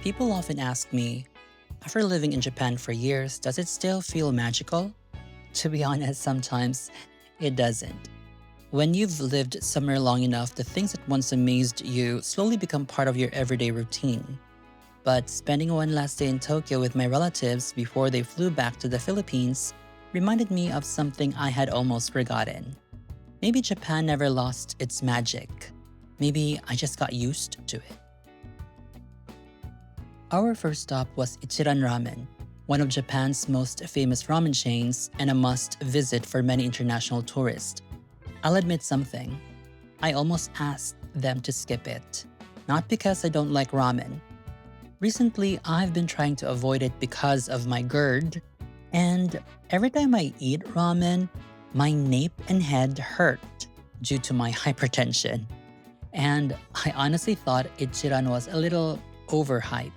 People often ask me, after living in Japan for years, does it still feel magical? To be honest, sometimes it doesn't. When you've lived somewhere long enough, the things that once amazed you slowly become part of your everyday routine. But spending one last day in Tokyo with my relatives before they flew back to the Philippines reminded me of something I had almost forgotten. Maybe Japan never lost its magic. Maybe I just got used to it. Our first stop was Ichiran Ramen, one of Japan's most famous ramen chains and a must visit for many international tourists. I'll admit something. I almost asked them to skip it. Not because I don't like ramen. Recently, I've been trying to avoid it because of my GERD, and every time I eat ramen, my nape and head hurt due to my hypertension. And I honestly thought Ichiran was a little overhyped.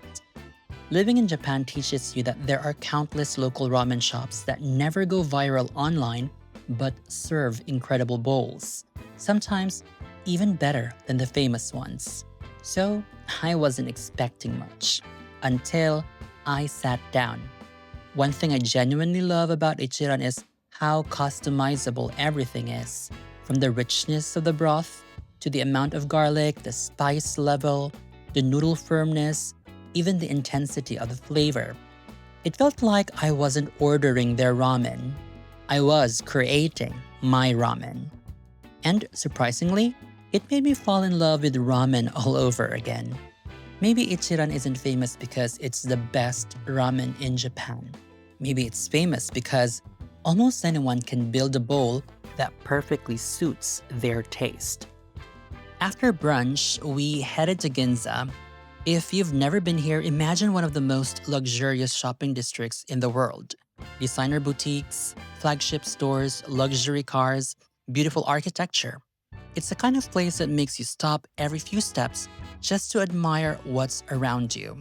Living in Japan teaches you that there are countless local ramen shops that never go viral online but serve incredible bowls, sometimes even better than the famous ones. So I wasn't expecting much until I sat down. One thing I genuinely love about Ichiran is how customizable everything is, from the richness of the broth to the amount of garlic, the spice level, the noodle firmness, even the intensity of the flavor. It felt like I wasn't ordering their ramen. I was creating my ramen. And surprisingly, it made me fall in love with ramen all over again. Maybe Ichiran isn't famous because it's the best ramen in Japan. Maybe it's famous because almost anyone can build a bowl that perfectly suits their taste. After brunch, we headed to Ginza. If you've never been here, imagine one of the most luxurious shopping districts in the world. Designer boutiques, flagship stores, luxury cars, beautiful architecture. It's the kind of place that makes you stop every few steps just to admire what's around you.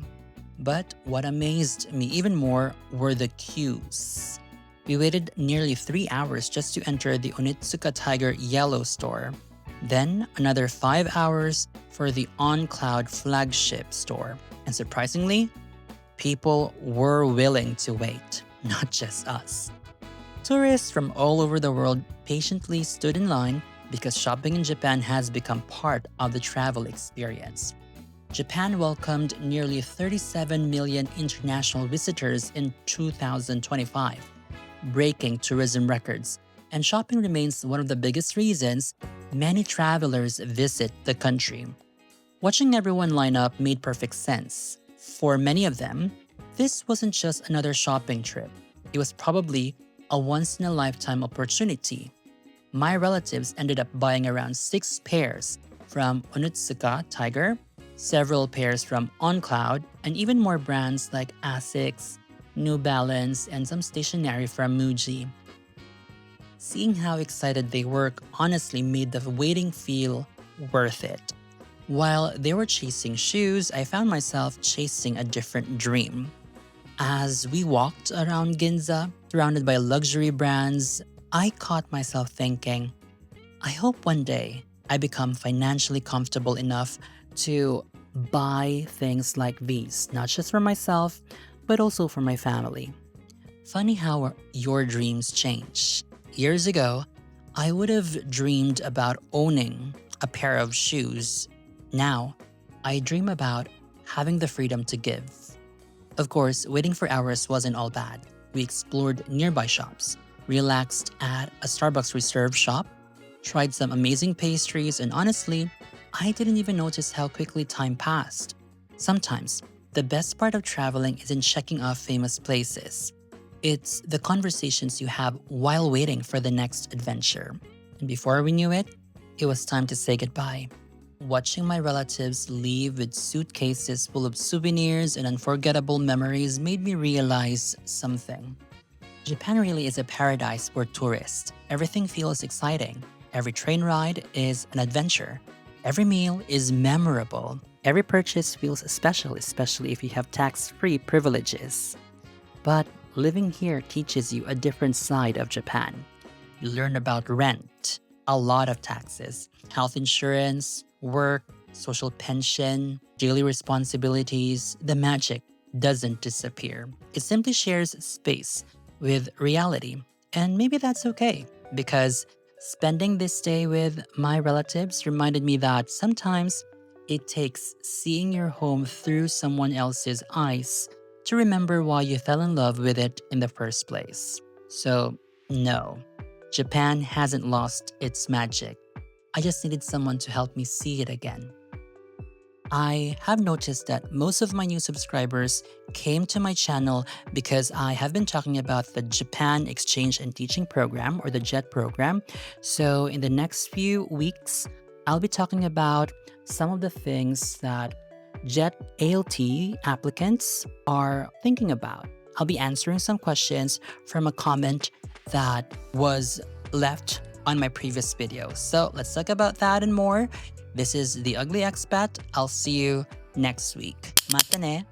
But what amazed me even more were the queues. We waited nearly 3 hours just to enter the Onitsuka Tiger yellow store. Then another 5 hours for the On Cloud flagship store. And surprisingly, people were willing to wait, not just us. Tourists from all over the world patiently stood in line because shopping in Japan has become part of the travel experience. Japan welcomed nearly 37 million international visitors in 2025, breaking tourism records, and shopping remains one of the biggest reasons many travelers visit the country. Watching everyone line up made perfect sense. For many of them, this wasn't just another shopping trip. It was probably a once-in-a-lifetime opportunity. My relatives ended up buying around 6 pairs from Onitsuka Tiger, several pairs from On Cloud, and even more brands like Asics, New Balance, and some stationery from Muji. Seeing how excited they were honestly made the waiting feel worth it. While they were chasing shoes, I found myself chasing a different dream. As we walked around Ginza, surrounded by luxury brands, I caught myself thinking, I hope one day I become financially comfortable enough to buy things like these, not just for myself, but also for my family. Funny how your dreams change. Years ago, I would have dreamed about owning a pair of shoes. Now, I dream about having the freedom to give. Of course, waiting for hours wasn't all bad. We explored nearby shops, relaxed at a Starbucks Reserve shop, tried some amazing pastries, and honestly, I didn't even notice how quickly time passed. Sometimes, the best part of traveling isn't checking off famous places. It's the conversations you have while waiting for the next adventure. And before we knew it, it was time to say goodbye. Watching my relatives leave with suitcases full of souvenirs and unforgettable memories made me realize something. Japan really is a paradise for tourists. Everything feels exciting. Every train ride is an adventure. Every meal is memorable. Every purchase feels special, especially if you have tax-free privileges. But living here teaches you a different side of Japan. You learn about rent, a lot of taxes, health insurance, work, social pension, daily responsibilities, the magic doesn't disappear. It simply shares space with reality. And maybe that's okay, because spending this day with my relatives reminded me that sometimes it takes seeing your home through someone else's eyes to remember why you fell in love with it in the first place. So, no, Japan hasn't lost its magic. I just needed someone to help me see it again. I have noticed that most of my new subscribers came to my channel because I have been talking about the Japan Exchange and Teaching Program, or the JET program. So, in the next few weeks, I'll be talking about some of the things that JET ALT applicants are thinking about. I'll be answering some questions from a comment that was left on my previous video. So let's talk about that and more. This is The Ugly Expat. I'll see you next week. Matane!